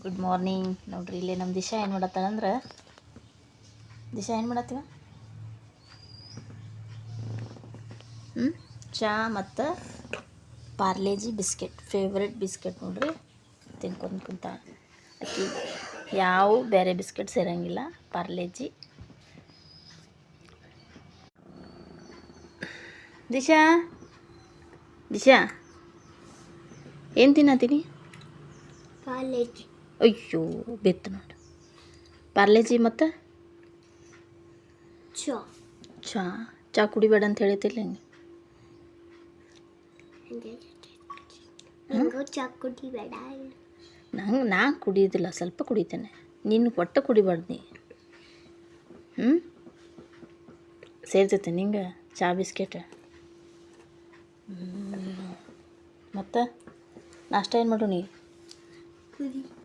Good morning. ನೋಡ್ರಿ ಇಲ್ಲಿ ನಮ್ಮ ದಿಶಾ ಏನು ಮಾಡತ್ತಾಳಂದ್ರೆ, ದಿಶಾ ಏನು ಮಾಡತ್ತೀವ ಚಾ ಮತ್ತು ಪಾರ್ಲೇಜಿ ಬಿಸ್ಕೆಟ್, ಫೇವ್ರೆಟ್ ಬಿಸ್ಕೆಟ್ ನೋಡ್ರಿ ತಿನ್ಕೊಂಡು ಕುಂತ. ಅಕ್ಕಿ ಯಾವ ಬೇರೆ ಬಿಸ್ಕೆಟ್ಸ್ ಇರೋಂಗಿಲ್ಲ, ಪಾರ್ಲೇಜಿ. ದಿಶಾ ದಿಶಾ ಏನು ತಿನ್ನತ್ತೀನಿ? ಪಾರ್ಲೇಜಿ. ಅಯ್ಯೋ ಬೆತ್ತು ನೋಡಿ. ಪಾರ್ಲೇಜಿ ಮತ್ತು ಚಾ. ಚಾ ಚಾ ಕುಡಿಬೇಡ ಅಂತ ಹೇಳಿತಿಲ್ಲ ಹಿಂಗೆ. ನಂಗೂ ಚಾ ಕುಡಿಬೇಡ. ನಾ ಕುಡಿಯೋದಿಲ್ಲ, ಸ್ವಲ್ಪ ಕುಡಿತೇನೆ. ನೀನು ಒಟ್ಟು ಕುಡಿಬಾರ್ದು ನೀ. ಸೇರ್ತೈತೆ ನಿಂಗೆ ಚಾ ಬಿಸ್ಕೆಟ್. ಮತ್ತು ನಾಷ್ಟ ಏನು ಮಾಡು ನೀ? ಪುರಿ.